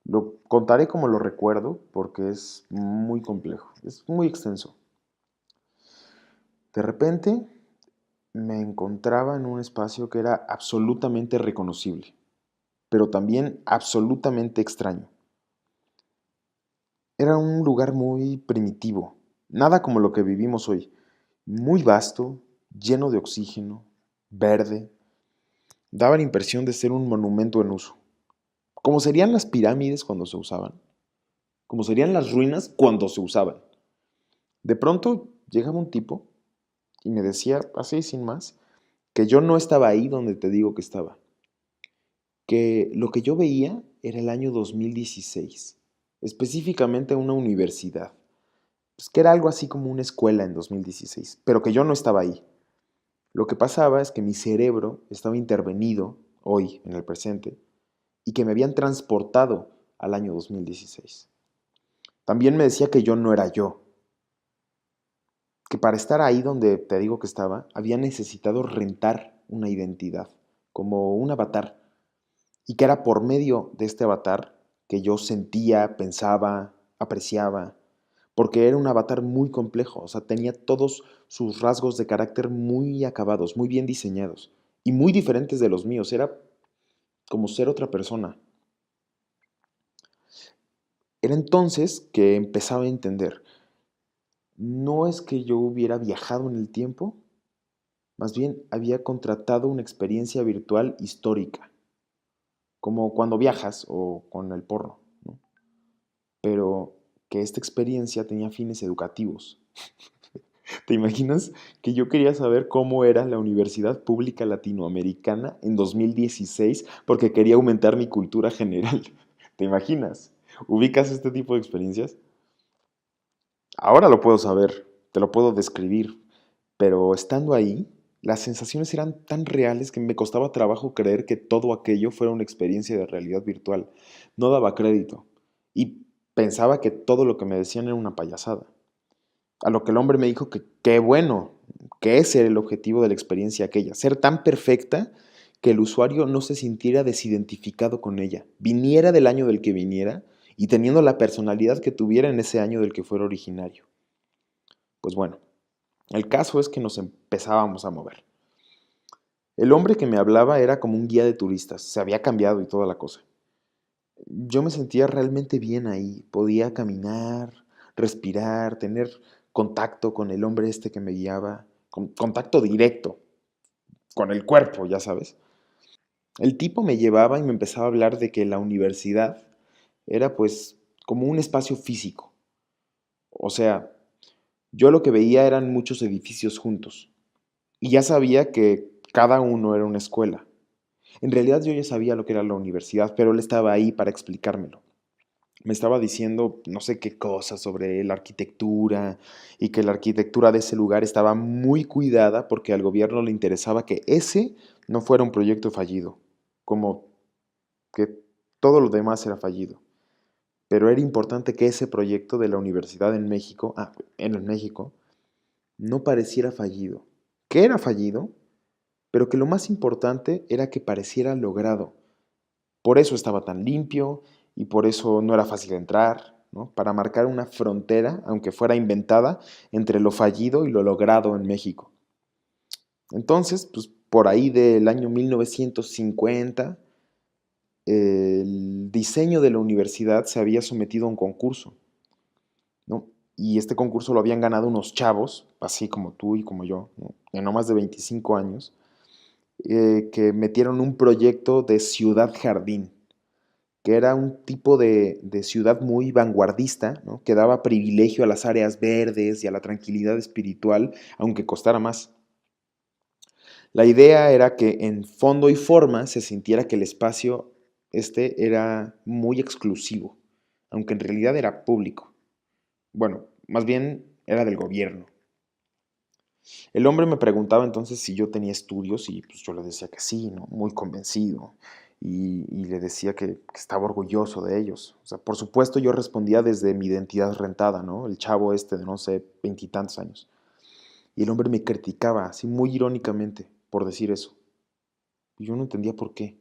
Lo contaré como lo recuerdo porque es muy complejo, es muy extenso. De repente me encontraba en un espacio que era absolutamente reconocible, pero también absolutamente extraño. Era un lugar muy primitivo, nada como lo que vivimos hoy, muy vasto, lleno de oxígeno, verde, daba la impresión de ser un monumento en uso, como serían las pirámides cuando se usaban, como serían las ruinas cuando se usaban. De pronto llegaba un tipo y me decía, así sin más, que yo no estaba ahí donde te digo que estaba, que lo que yo veía era el año 2016, específicamente una universidad, pues que era algo así como una escuela en 2016, pero que yo no estaba ahí. Lo que pasaba es que mi cerebro estaba intervenido hoy, en el presente, y que me habían transportado al año 2016. También me decía que yo no era yo, que para estar ahí donde te digo que estaba, había necesitado rentar una identidad, como un avatar, y que era por medio de este avatar que yo sentía, pensaba, apreciaba, porque era un avatar muy complejo, o sea, tenía todos sus rasgos de carácter muy acabados, muy bien diseñados y muy diferentes de los míos, era como ser otra persona. Era entonces que empezaba a entender, no es que yo hubiera viajado en el tiempo, más bien había contratado una experiencia virtual histórica, como cuando viajas o con el porno, ¿no? Pero que esta experiencia tenía fines educativos. ¿Te imaginas que yo quería saber cómo era la Universidad Pública Latinoamericana en 2016 porque quería aumentar mi cultura general? ¿Te imaginas? ¿Ubicas este tipo de experiencias? Ahora lo puedo saber, te lo puedo describir, pero estando ahí, las sensaciones eran tan reales que me costaba trabajo creer que todo aquello fuera una experiencia de realidad virtual. No daba crédito y pensaba que todo lo que me decían era una payasada. A lo que el hombre me dijo que qué bueno, que ese era el objetivo de la experiencia aquella, ser tan perfecta que el usuario no se sintiera desidentificado con ella, viniera del año del que viniera y teniendo la personalidad que tuviera en ese año del que fuera originario. Pues bueno, el caso es que nos empezábamos a mover. El hombre que me hablaba era como un guía de turistas, se había cambiado y toda la cosa. Yo me sentía realmente bien ahí, podía caminar, respirar, tener contacto con el hombre este que me guiaba, contacto directo, con el cuerpo, ya sabes. El tipo me llevaba y me empezaba a hablar de que la universidad era pues como un espacio físico. O sea, yo lo que veía eran muchos edificios juntos. Y ya sabía que cada uno era una escuela. En realidad yo ya sabía lo que era la universidad, pero él estaba ahí para explicármelo. Me estaba diciendo no sé qué cosas sobre la arquitectura y que la arquitectura de ese lugar estaba muy cuidada porque al gobierno le interesaba que ese no fuera un proyecto fallido, como que todo lo demás era fallido. Pero era importante que ese proyecto de la universidad en México, en México, no pareciera fallido. Que era fallido, pero que lo más importante era que pareciera logrado. Por eso estaba tan limpio y por eso no era fácil entrar, ¿no? Para marcar una frontera, aunque fuera inventada, entre lo fallido y lo logrado en México. Entonces, pues por ahí del año 1950, el diseño de la universidad se había sometido a un concurso, ¿no? Y este concurso lo habían ganado unos chavos, así como tú y como yo, ¿no? De no más de 25 años, que metieron un proyecto de ciudad jardín, que era un tipo de ciudad muy vanguardista, ¿no? Que daba privilegio a las áreas verdes y a la tranquilidad espiritual, aunque costara más. La idea era que en fondo y forma se sintiera que el espacio este era muy exclusivo, aunque en realidad era público. Bueno, más bien era del gobierno. El hombre me preguntaba entonces si yo tenía estudios y pues yo le decía que sí, ¿no? Muy convencido. Y le decía que estaba orgulloso de ellos. O sea, por supuesto yo respondía desde mi identidad rentada, ¿no? El chavo este de no sé, veintitantos años. Y el hombre me criticaba, así muy irónicamente, por decir eso. Y yo no entendía por qué.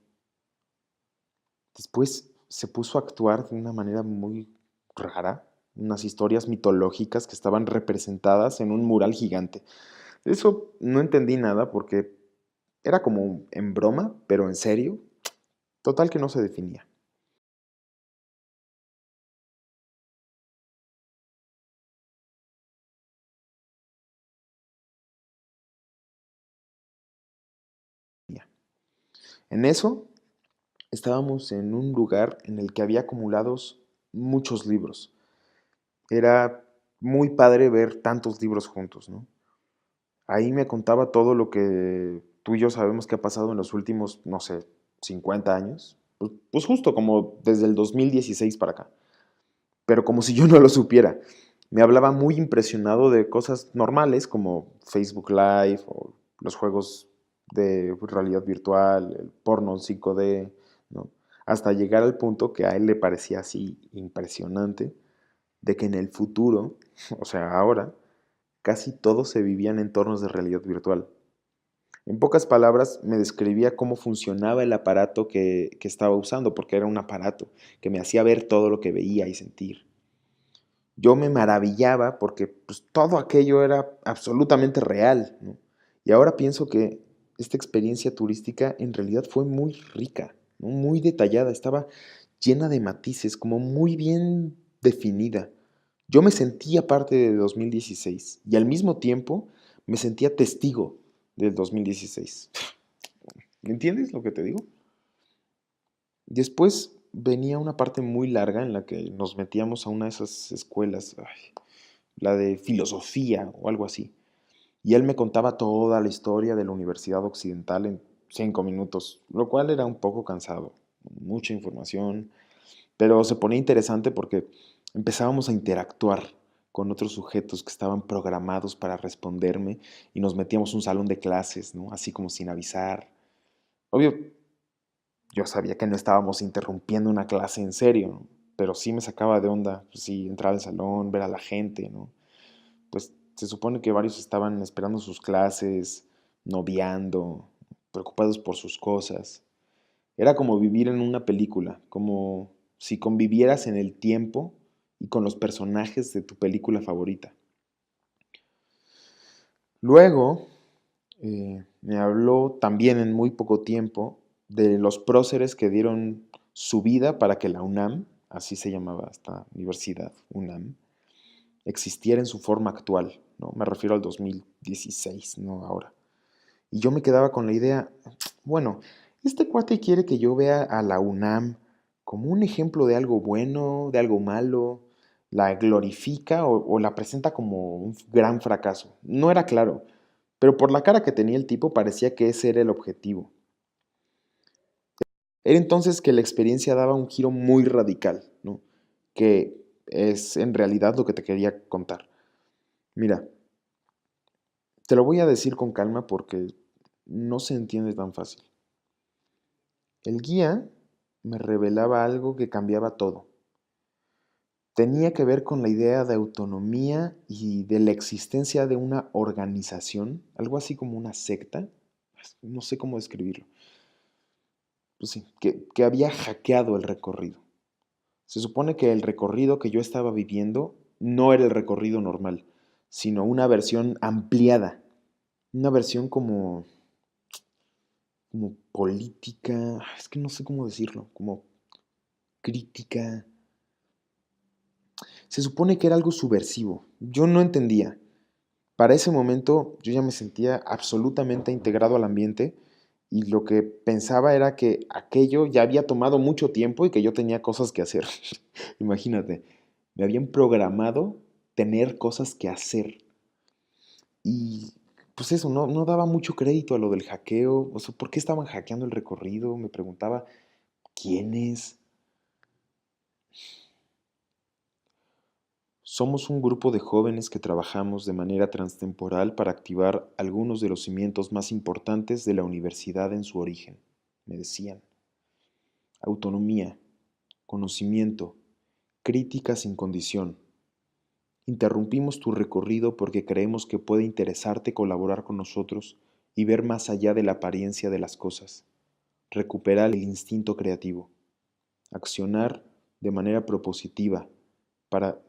Después se puso a actuar de una manera muy rara, unas historias mitológicas que estaban representadas en un mural gigante. De eso no entendí nada porque era como en broma, pero en serio. Total que no se definía. En eso estábamos en un lugar en el que había acumulados muchos libros. Era muy padre ver tantos libros juntos, ¿no? Ahí me contaba todo lo que tú y yo sabemos que ha pasado en los últimos, no sé, 50 años. Pues justo como desde el 2016 para acá. Pero como si yo no lo supiera. Me hablaba muy impresionado de cosas normales como Facebook Live o los juegos de realidad virtual, el porno en 5D, ¿no? Hasta llegar al punto que a él le parecía así impresionante de que en el futuro, o sea, ahora, casi todo se vivía en entornos de realidad virtual. En pocas palabras, me describía cómo funcionaba el aparato que estaba usando, porque era un aparato que me hacía ver todo lo que veía y sentir. Yo me maravillaba porque pues, todo aquello era absolutamente real, ¿no? Y ahora pienso que esta experiencia turística en realidad fue muy rica, ¿no? Muy detallada, estaba llena de matices, como muy bien definida. Yo me sentía parte de 2016 y al mismo tiempo me sentía testigo del 2016. ¿Me entiendes lo que te digo? Después venía una parte muy larga en la que nos metíamos a una de esas escuelas, la de filosofía o algo así. Y él me contaba toda la historia de la Universidad Occidental en 5 minutos, lo cual era un poco cansado, mucha información, pero se ponía interesante porque empezábamos a interactuar con otros sujetos que estaban programados para responderme y nos metíamos a un salón de clases, ¿no? Así como sin avisar. Obvio, yo sabía que no estábamos interrumpiendo una clase en serio, ¿no? Pero sí me sacaba de onda, pues sí, entrar al salón, ver a la gente, ¿no? Pues se supone que varios estaban esperando sus clases, noviando, preocupados por sus cosas. Era como vivir en una película, como si convivieras en el tiempo y con los personajes de tu película favorita. Luego, me habló también en muy poco tiempo de los próceres que dieron su vida para que la UNAM, así se llamaba esta universidad, UNAM, existiera en su forma actual, ¿no? Me refiero al 2016, no ahora. Y yo me quedaba con la idea, bueno, este cuate quiere que yo vea a la UNAM como un ejemplo de algo bueno, de algo malo, la glorifica o la presenta como un gran fracaso. No era claro, pero por la cara que tenía el tipo parecía que ese era el objetivo. Era entonces que la experiencia daba un giro muy radical, ¿no? Que es en realidad lo que te quería contar. Mira, te lo voy a decir con calma porque no se entiende tan fácil. El guía me revelaba algo que cambiaba todo. Tenía que ver con la idea de autonomía y de la existencia de una organización, algo así como una secta, no sé cómo describirlo, pues sí, que había hackeado el recorrido. Se supone que el recorrido que yo estaba viviendo no era el recorrido normal, sino una versión ampliada, una versión como política, es que no sé cómo decirlo, como crítica. Se supone que era algo subversivo. Yo no entendía. Para ese momento yo ya me sentía absolutamente integrado al ambiente y lo que pensaba era que aquello ya había tomado mucho tiempo y que yo tenía cosas que hacer. Imagínate, me habían programado tener cosas que hacer. Y pues eso, no daba mucho crédito a lo del hackeo. O sea, ¿por qué estaban hackeando el recorrido? Me preguntaba, ¿quiénes? Somos un grupo de jóvenes que trabajamos de manera transtemporal para activar algunos de los cimientos más importantes de la universidad en su origen, me decían. Autonomía, conocimiento, crítica sin condición. Interrumpimos tu recorrido porque creemos que puede interesarte colaborar con nosotros y ver más allá de la apariencia de las cosas. Recuperar el instinto creativo. accionar de manera propositiva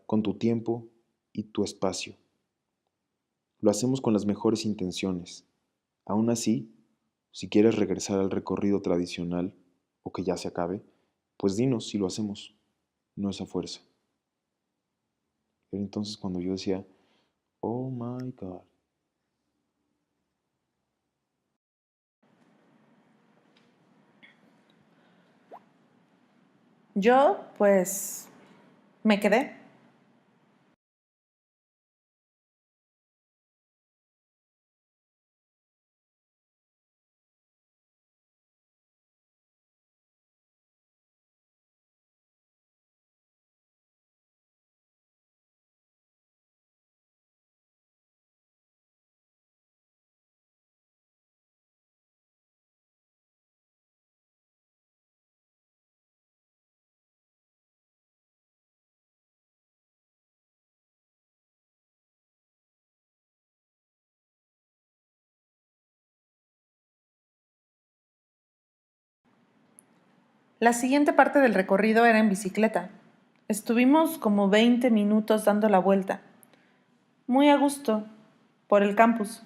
con tu tiempo y tu espacio. Lo hacemos con las mejores intenciones. Aún así, si quieres regresar al recorrido tradicional o que ya se acabe, pues dinos si lo hacemos, no es a fuerza. Era entonces cuando yo decía, oh my God. Yo, pues, me quedé. La siguiente parte del recorrido era en bicicleta. Estuvimos como 20 minutos dando la vuelta. Muy a gusto, por el campus.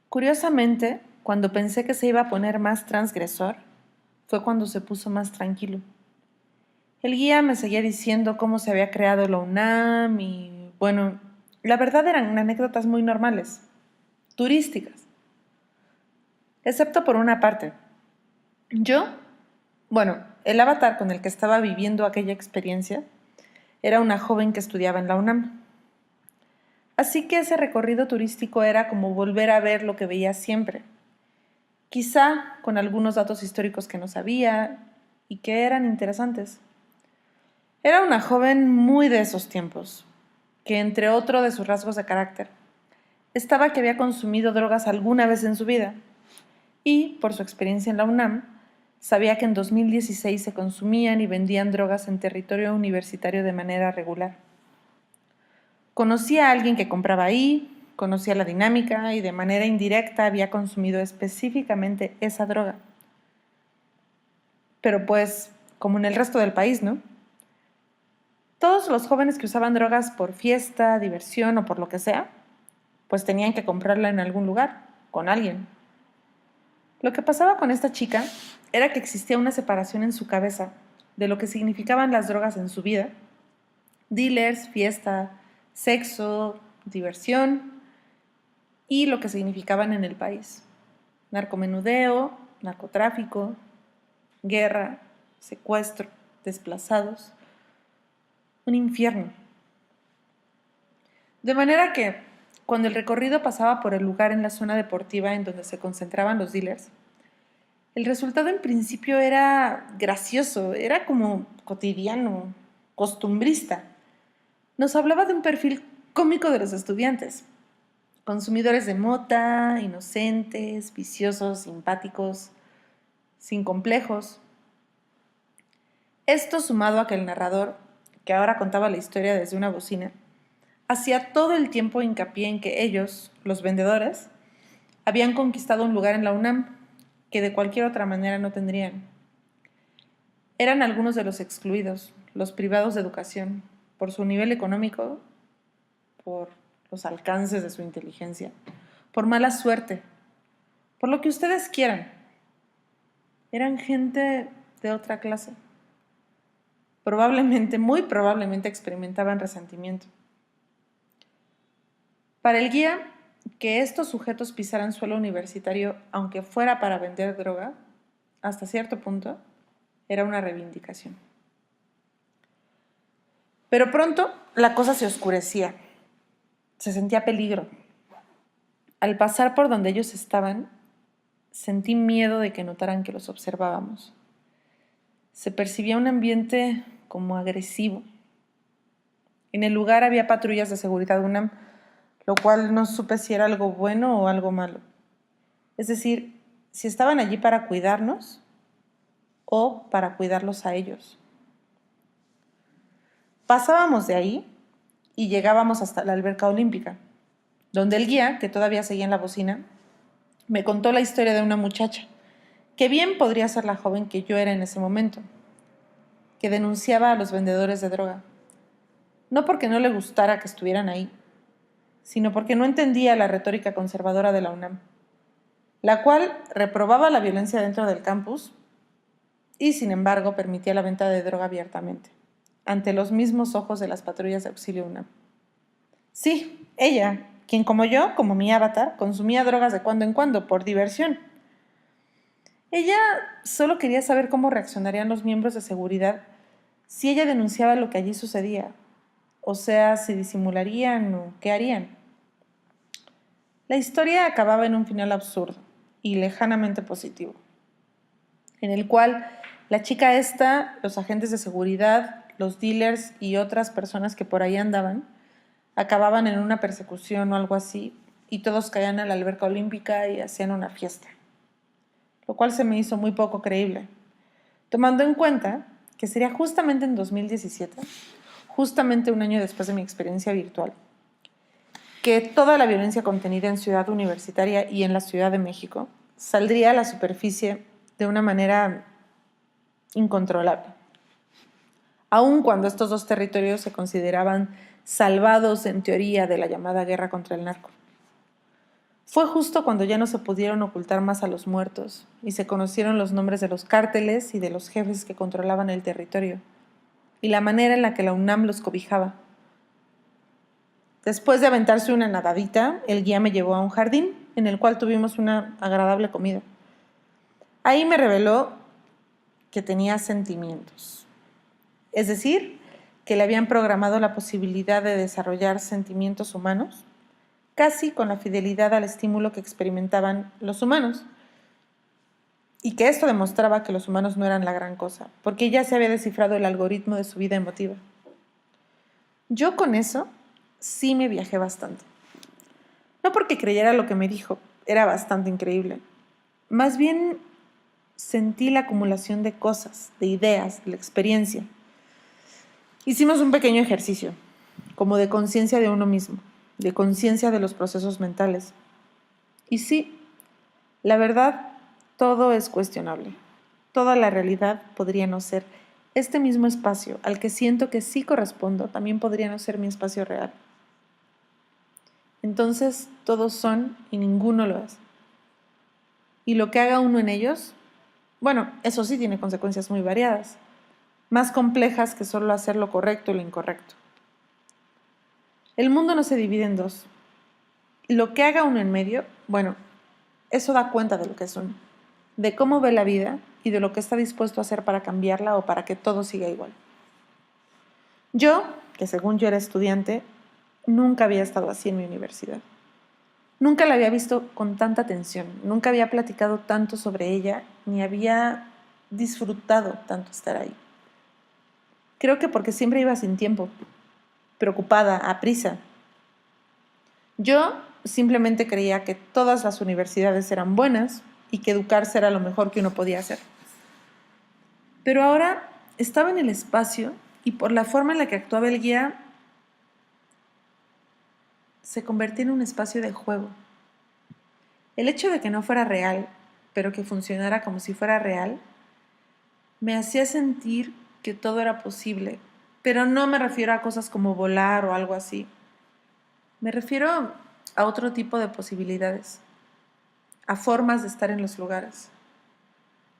Curiosamente, cuando pensé que se iba a poner más transgresor, fue cuando se puso más tranquilo. El guía me seguía diciendo cómo se había creado la UNAM y, bueno, la verdad eran anécdotas muy normales, turísticas, excepto por una parte. Yo, bueno, el avatar con el que estaba viviendo aquella experiencia era una joven que estudiaba en la UNAM. Así que ese recorrido turístico era como volver a ver lo que veía siempre, quizá con algunos datos históricos que no sabía y que eran interesantes. Era una joven muy de esos tiempos, que entre otro de sus rasgos de carácter, estaba que había consumido drogas alguna vez en su vida y, por su experiencia en la UNAM, sabía que en 2016 se consumían y vendían drogas en territorio universitario de manera regular. Conocía a alguien que compraba ahí, conocía la dinámica y de manera indirecta había consumido específicamente esa droga. Pero pues, como en el resto del país, ¿no? Todos los jóvenes que usaban drogas por fiesta, diversión o por lo que sea, pues tenían que comprarla en algún lugar, con alguien. Lo que pasaba con esta chica era que existía una separación en su cabeza de lo que significaban las drogas en su vida: dealers, fiesta, sexo, diversión, y lo que significaban en el país: narcomenudeo, narcotráfico, guerra, secuestro, desplazados, un infierno. De manera que, cuando el recorrido pasaba por el lugar en la zona deportiva en donde se concentraban los dealers, el resultado en principio era gracioso, era como cotidiano, costumbrista. Nos hablaba de un perfil cómico de los estudiantes: consumidores de mota, inocentes, viciosos, simpáticos, sin complejos. Esto sumado a que el narrador, que ahora contaba la historia desde una bocina, hacía todo el tiempo hincapié en que ellos, los vendedores, habían conquistado un lugar en la UNAM que de cualquier otra manera no tendrían. Eran algunos de los excluidos, los privados de educación, por su nivel económico, por los alcances de su inteligencia, por mala suerte, por lo que ustedes quieran. Eran gente de otra clase. Probablemente, muy probablemente experimentaban resentimiento. Para el guía, que estos sujetos pisaran suelo universitario, aunque fuera para vender droga, hasta cierto punto, era una reivindicación. Pero pronto la cosa se oscurecía. Se sentía peligro. Al pasar por donde ellos estaban, sentí miedo de que notaran que los observábamos. Se percibía un ambiente como agresivo. En el lugar había patrullas de seguridad UNAM, lo cual no supe si era algo bueno o algo malo. Es decir, si estaban allí para cuidarnos o para cuidarlos a ellos. Pasábamos de ahí y llegábamos hasta la alberca olímpica, donde el guía, que todavía seguía en la bocina, me contó la historia de una muchacha, que bien podría ser la joven que yo era en ese momento, que denunciaba a los vendedores de droga. No porque no le gustara que estuvieran ahí, sino porque no entendía la retórica conservadora de la UNAM, la cual reprobaba la violencia dentro del campus y, sin embargo, permitía la venta de droga abiertamente, ante los mismos ojos de las patrullas de auxilio UNAM. Sí, ella, quien como yo, como mi avatar, consumía drogas de cuando en cuando, por diversión. Ella solo quería saber cómo reaccionarían los miembros de seguridad si ella denunciaba lo que allí sucedía, o sea, si disimularían o qué harían. La historia acababa en un final absurdo y lejanamente positivo, en el cual la chica esta, los agentes de seguridad, los dealers y otras personas que por ahí andaban, acababan en una persecución o algo así, y todos caían a la alberca olímpica y hacían una fiesta, lo cual se me hizo muy poco creíble, tomando en cuenta que sería justamente en 2017, justamente un año después de mi experiencia virtual, que toda la violencia contenida en Ciudad Universitaria y en la Ciudad de México saldría a la superficie de una manera incontrolable, aun cuando estos dos territorios se consideraban salvados en teoría de la llamada guerra contra el narco. Fue justo cuando ya no se pudieron ocultar más a los muertos y se conocieron los nombres de los cárteles y de los jefes que controlaban el territorio y la manera en la que la UNAM los cobijaba. Después de aventarse una nadadita, el guía me llevó a un jardín en el cual tuvimos una agradable comida. Ahí me reveló que tenía sentimientos, es decir, que le habían programado la posibilidad de desarrollar sentimientos humanos, casi con la fidelidad al estímulo que experimentaban los humanos, y que esto demostraba que los humanos no eran la gran cosa, porque ya se había descifrado el algoritmo de su vida emotiva. Yo con eso sí me viajé bastante. No porque creyera lo que me dijo, era bastante increíble. Más bien sentí la acumulación de cosas, de ideas, de la experiencia. Hicimos un pequeño ejercicio, como de conciencia de uno mismo, de conciencia de los procesos mentales. Y sí, la verdad, todo es cuestionable. Toda la realidad podría no ser. Este mismo espacio al que siento que sí correspondo también podría no ser mi espacio real. Entonces, todos son y ninguno lo es. Y lo que haga uno en ellos, bueno, eso sí tiene consecuencias muy variadas, más complejas que solo hacer lo correcto y lo incorrecto. El mundo no se divide en dos. Lo que haga uno en medio, bueno, eso da cuenta de lo que es uno, de cómo ve la vida y de lo que está dispuesto a hacer para cambiarla o para que todo siga igual. Yo, que según yo era estudiante, nunca había estado así en mi universidad. Nunca la había visto con tanta atención, nunca había platicado tanto sobre ella, ni había disfrutado tanto estar ahí. Creo que porque siempre iba sin tiempo, preocupada, aprisa. Yo simplemente creía que todas las universidades eran buenas y que educarse era lo mejor que uno podía hacer. Pero ahora estaba en el espacio y por la forma en la que actuaba el guía, se convertía en un espacio de juego. El hecho de que no fuera real, pero que funcionara como si fuera real, me hacía sentir que todo era posible, pero no me refiero a cosas como volar o algo así. Me refiero a otro tipo de posibilidades, a formas de estar en los lugares,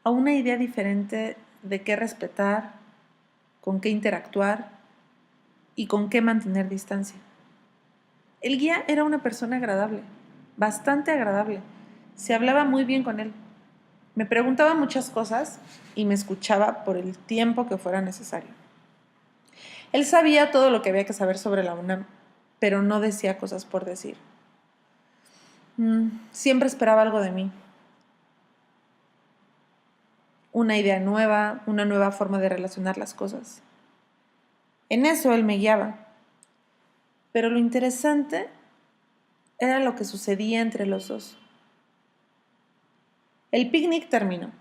a una idea diferente de qué respetar, con qué interactuar y con qué mantener distancia. El guía era una persona agradable, bastante agradable. Se hablaba muy bien con él. Me preguntaba muchas cosas y me escuchaba por el tiempo que fuera necesario. Él sabía todo lo que había que saber sobre la UNAM, pero no decía cosas por decir. Siempre esperaba algo de mí. Una idea nueva, una nueva forma de relacionar las cosas. En eso él me guiaba. Pero lo interesante era lo que sucedía entre los dos. El picnic terminó.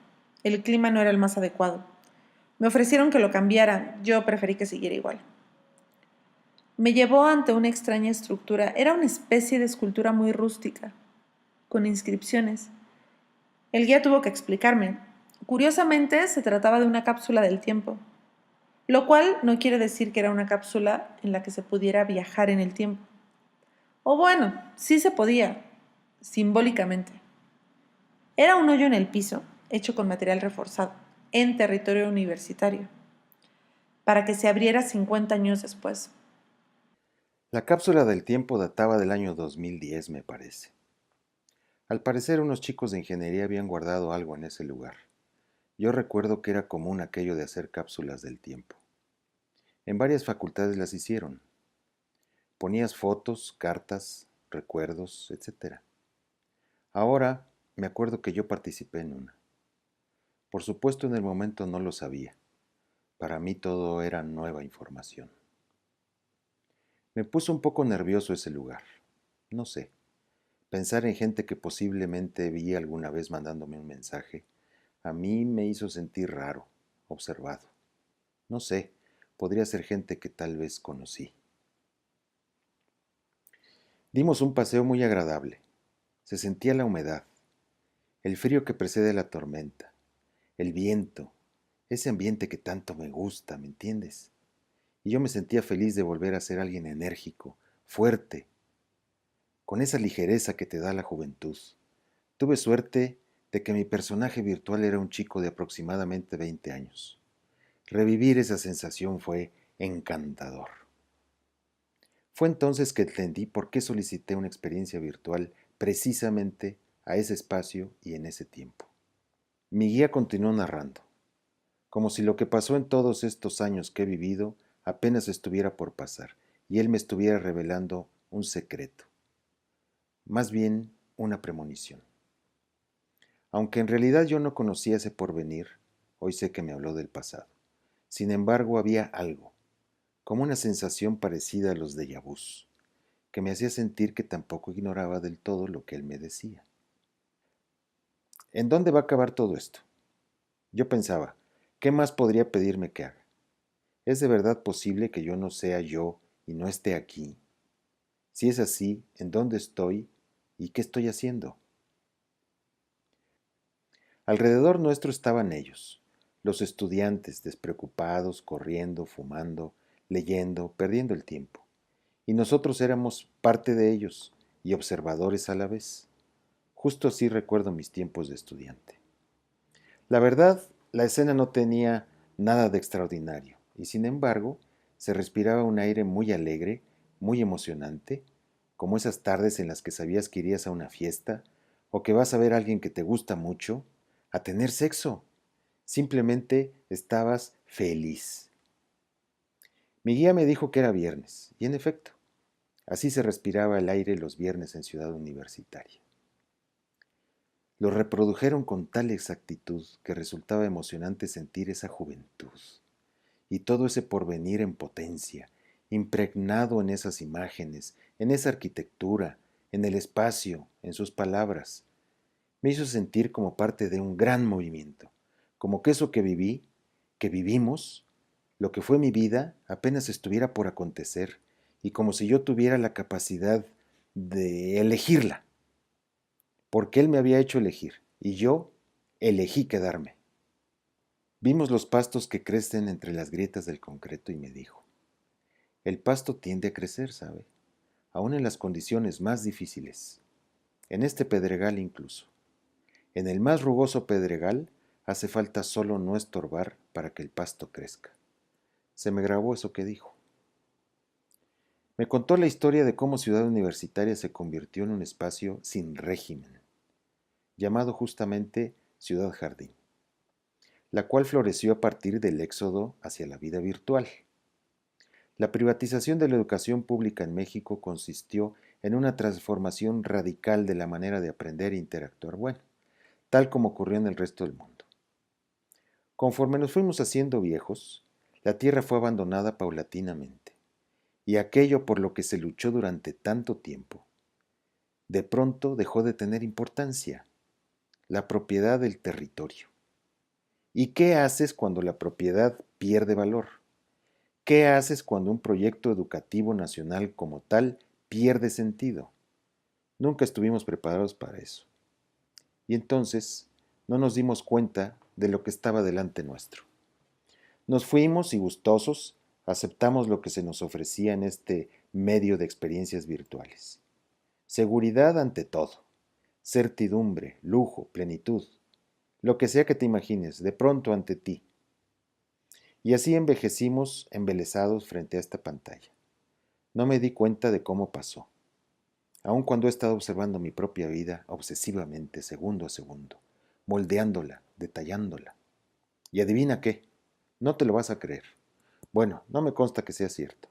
El clima no era el más adecuado. Me ofrecieron que lo cambiara. Yo preferí que siguiera igual. Me llevó ante una extraña estructura. Era una especie de escultura muy rústica, con inscripciones. El guía tuvo que explicarme. Curiosamente, se trataba de una cápsula del tiempo. lo cual no quiere decir que era una cápsula en la que se pudiera viajar en el tiempo. O bueno, sí se podía, simbólicamente. Era un hoyo en el piso, hecho con material reforzado, en territorio universitario, para que se abriera 50 años después. La cápsula del tiempo databa del año 2010, me parece. Al parecer unos chicos de ingeniería habían guardado algo en ese lugar. Yo recuerdo que era común aquello de hacer cápsulas del tiempo. En varias facultades las hicieron. Ponías fotos, cartas, recuerdos, etc. Ahora me acuerdo que yo participé en una. Por supuesto en el momento no lo sabía. Para mí todo era nueva información. Me puso un poco nervioso ese lugar. No sé. Pensar en gente que posiblemente vi alguna vez mandándome un mensaje, a mí me hizo sentir raro, observado. No sé, podría ser gente que tal vez conocí. Dimos un paseo muy agradable. Se sentía la humedad, el frío que precede la tormenta, el viento, ese ambiente que tanto me gusta, ¿me entiendes? Y yo me sentía feliz de volver a ser alguien enérgico, fuerte, con esa ligereza que te da la juventud. Tuve suerte de que mi personaje virtual era un chico de aproximadamente 20 años. Revivir esa sensación fue encantador. Fue entonces que entendí por qué solicité una experiencia virtual precisamente a ese espacio y en ese tiempo. Mi guía continuó narrando, como si lo que pasó en todos estos años que he vivido apenas estuviera por pasar y él me estuviera revelando un secreto, más bien una premonición. Aunque en realidad yo no conocía ese porvenir, hoy sé que me habló del pasado. Sin embargo, había algo, como una sensación parecida a los déjà vus, que me hacía sentir que tampoco ignoraba del todo lo que él me decía. ¿En dónde va a acabar todo esto? Yo pensaba, ¿qué más podría pedirme que haga? ¿Es de verdad posible que yo no sea yo y no esté aquí? Si es así, ¿en dónde estoy y qué estoy haciendo? Alrededor nuestro estaban ellos, los estudiantes despreocupados, corriendo, fumando, leyendo, perdiendo el tiempo. Y nosotros éramos parte de ellos y observadores a la vez. Justo así recuerdo mis tiempos de estudiante. La verdad, la escena no tenía nada de extraordinario, y sin embargo, se respiraba un aire muy alegre, muy emocionante, como esas tardes en las que sabías que irías a una fiesta, o que vas a ver a alguien que te gusta mucho, a tener sexo. Simplemente estabas feliz. Mi guía me dijo que era viernes, y en efecto, así se respiraba el aire los viernes en Ciudad Universitaria. Lo reprodujeron con tal exactitud que resultaba emocionante sentir esa juventud y todo ese porvenir en potencia, impregnado en esas imágenes, en esa arquitectura, en el espacio, en sus palabras. Me hizo sentir como parte de un gran movimiento, como que eso que viví, que vivimos, lo que fue mi vida, apenas estuviera por acontecer, y como si yo tuviera la capacidad de elegirla, porque él me había hecho elegir, y yo elegí quedarme. Vimos los pastos que crecen entre las grietas del concreto y me dijo, el pasto tiende a crecer, ¿sabe? Aún en las condiciones más difíciles, en este pedregal incluso. En el más rugoso pedregal hace falta solo no estorbar para que el pasto crezca. Se me grabó eso que dijo. Me contó la historia de cómo Ciudad Universitaria se convirtió en un espacio sin régimen, llamado justamente Ciudad Jardín, la cual floreció a partir del éxodo hacia la vida virtual. La privatización de la educación pública en México consistió en una transformación radical de la manera de aprender e interactuar, bueno, tal como ocurrió en el resto del mundo. Conforme nos fuimos haciendo viejos, la tierra fue abandonada paulatinamente, y aquello por lo que se luchó durante tanto tiempo, de pronto dejó de tener importancia, la propiedad del territorio. ¿Y qué haces cuando la propiedad pierde valor? ¿Qué haces cuando un proyecto educativo nacional como tal pierde sentido? Nunca estuvimos preparados para eso. Y entonces no nos dimos cuenta de lo que estaba delante nuestro. Nos fuimos y gustosos aceptamos lo que se nos ofrecía en este medio de experiencias virtuales. Seguridad ante todo, certidumbre, lujo, plenitud, lo que sea que te imagines, de pronto ante ti. Y así envejecimos embelesados frente a esta pantalla. No me di cuenta de cómo pasó, aun cuando he estado observando mi propia vida obsesivamente, segundo a segundo, moldeándola, detallándola. Y adivina qué, no te lo vas a creer. Bueno, no me consta que sea cierto,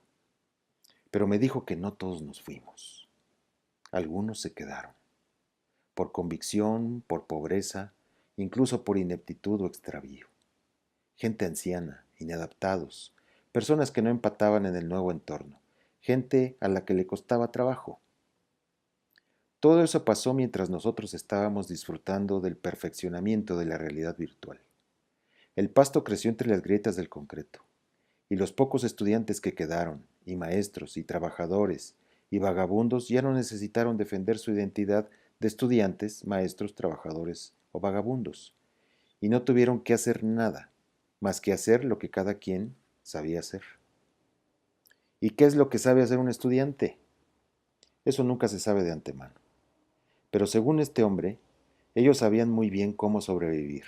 pero me dijo que no todos nos fuimos. Algunos se quedaron, por convicción, por pobreza, incluso por ineptitud o extravío. Gente anciana, inadaptados, personas que no empataban en el nuevo entorno, gente a la que le costaba trabajo. Todo eso pasó mientras nosotros estábamos disfrutando del perfeccionamiento de la realidad virtual. El pasto creció entre las grietas del concreto, y los pocos estudiantes que quedaron, y maestros, y trabajadores, y vagabundos ya no necesitaron defender su identidad de estudiantes, maestros, trabajadores o vagabundos, y no tuvieron que hacer nada, más que hacer lo que cada quien sabía hacer. ¿Y qué es lo que sabe hacer un estudiante? Eso nunca se sabe de antemano. Pero según este hombre, ellos sabían muy bien cómo sobrevivir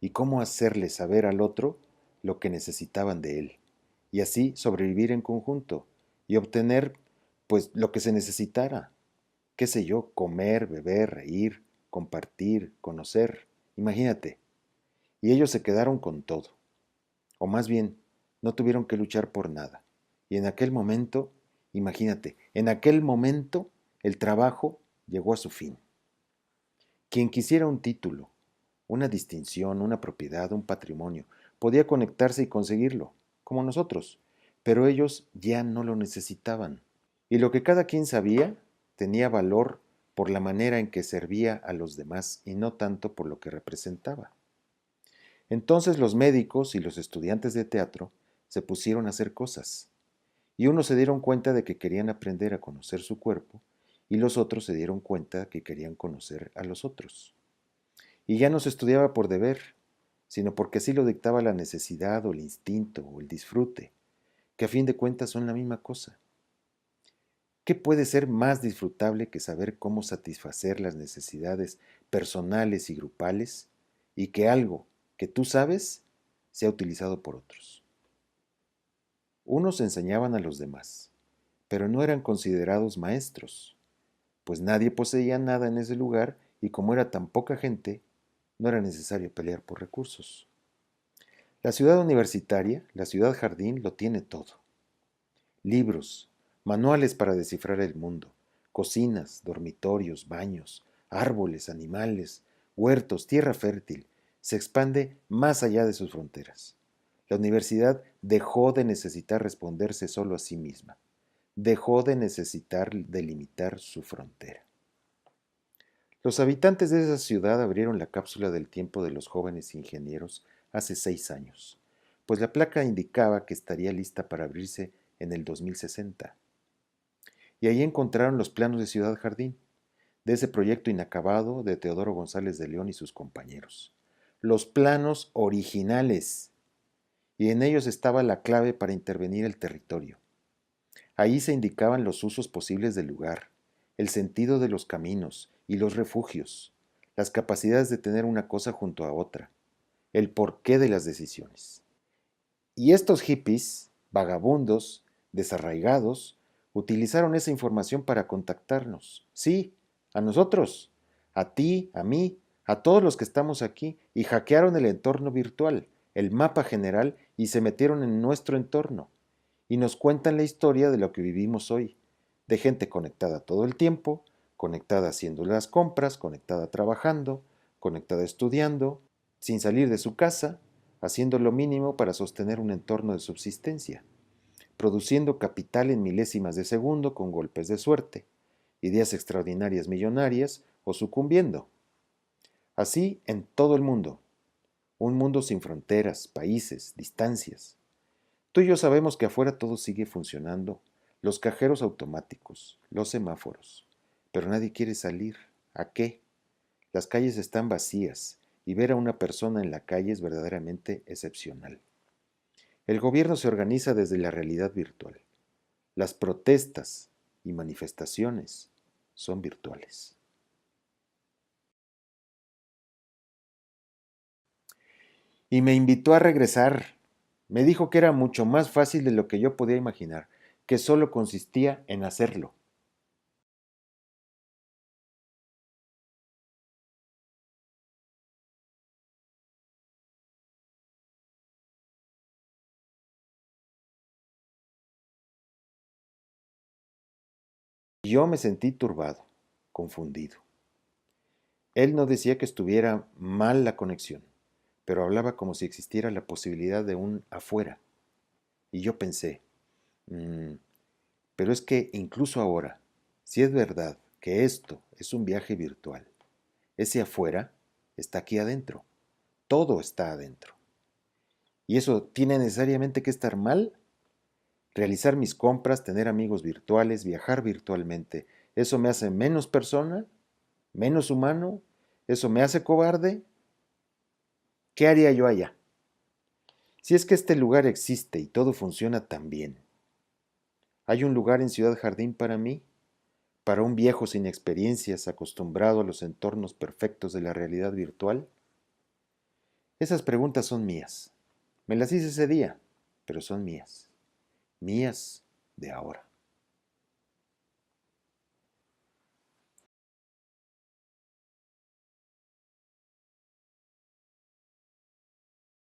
y cómo hacerle saber al otro lo que necesitaban de él, y así sobrevivir en conjunto y obtener, pues, lo que se necesitara. Qué sé yo, comer, beber, reír, compartir, conocer. Imagínate. Y ellos se quedaron con todo. O más bien, no tuvieron que luchar por nada. Y en aquel momento, imagínate, en aquel momento el trabajo llegó a su fin. Quien quisiera un título, una distinción, una propiedad, un patrimonio, podía conectarse y conseguirlo, como nosotros, pero ellos ya no lo necesitaban. Y lo que cada quien sabía tenía valor por la manera en que servía a los demás y no tanto por lo que representaba. Entonces los médicos y los estudiantes de teatro se pusieron a hacer cosas, y unos se dieron cuenta de que querían aprender a conocer su cuerpo, y los otros se dieron cuenta que querían conocer a los otros. Y ya no se estudiaba por deber, sino porque así lo dictaba la necesidad o el instinto o el disfrute, que a fin de cuentas son la misma cosa. ¿Qué puede ser más disfrutable que saber cómo satisfacer las necesidades personales y grupales y que algo que tú sabes sea utilizado por otros? Unos enseñaban a los demás, pero no eran considerados maestros, pues nadie poseía nada en ese lugar y como era tan poca gente, no era necesario pelear por recursos. La ciudad universitaria, la ciudad jardín, lo tiene todo. Libros, manuales para descifrar el mundo, cocinas, dormitorios, baños, árboles, animales, huertos, tierra fértil, se expande más allá de sus fronteras. La universidad dejó de necesitar responderse solo a sí misma, dejó de necesitar delimitar su frontera. Los habitantes de esa ciudad abrieron la cápsula del tiempo de los jóvenes ingenieros hace 6 años, pues la placa indicaba que estaría lista para abrirse en el 2060. Y ahí encontraron los planos de Ciudad Jardín, de ese proyecto inacabado de Teodoro González de León y sus compañeros. Los planos originales. Y en ellos estaba la clave para intervenir el territorio. Ahí se indicaban los usos posibles del lugar, el sentido de los caminos y los refugios, las capacidades de tener una cosa junto a otra, el porqué de las decisiones. Y estos hippies, vagabundos, desarraigados, utilizaron esa información para contactarnos. Sí, a nosotros, a ti, a mí, a todos los que estamos aquí, y hackearon el entorno virtual, el mapa general, y se metieron en nuestro entorno. Y nos cuentan la historia de lo que vivimos hoy, de gente conectada todo el tiempo, conectada haciendo las compras, conectada trabajando, conectada estudiando, sin salir de su casa, haciendo lo mínimo para sostener un entorno de subsistencia, produciendo capital en milésimas de segundo con golpes de suerte, ideas extraordinarias millonarias o sucumbiendo. Así en todo el mundo, un mundo sin fronteras, países, distancias. Tú y yo sabemos que afuera todo sigue funcionando, los cajeros automáticos, los semáforos, pero nadie quiere salir. ¿A qué? Las calles están vacías y ver a una persona en la calle es verdaderamente excepcional. El gobierno se organiza desde la realidad virtual. Las protestas y manifestaciones son virtuales. Y me invitó a regresar. Me dijo que era mucho más fácil de lo que yo podía imaginar, que solo consistía en hacerlo. Yo me sentí turbado, confundido. Él no decía que estuviera mal la conexión, pero hablaba como si existiera la posibilidad de un afuera. Y yo pensé, pero es que incluso ahora, si es verdad que esto es un viaje virtual, ese afuera está aquí adentro. Todo está adentro. ¿Y eso tiene necesariamente que estar mal? Realizar mis compras, tener amigos virtuales, viajar virtualmente, ¿eso me hace menos persona? ¿Menos humano? ¿Eso me hace cobarde? ¿Qué haría yo allá? Si es que este lugar existe y todo funciona tan bien, ¿hay un lugar en Ciudad Jardín para mí? ¿Para un viejo sin experiencias acostumbrado a los entornos perfectos de la realidad virtual? Esas preguntas son mías. Me las hice ese día, pero son mías. Mías de ahora.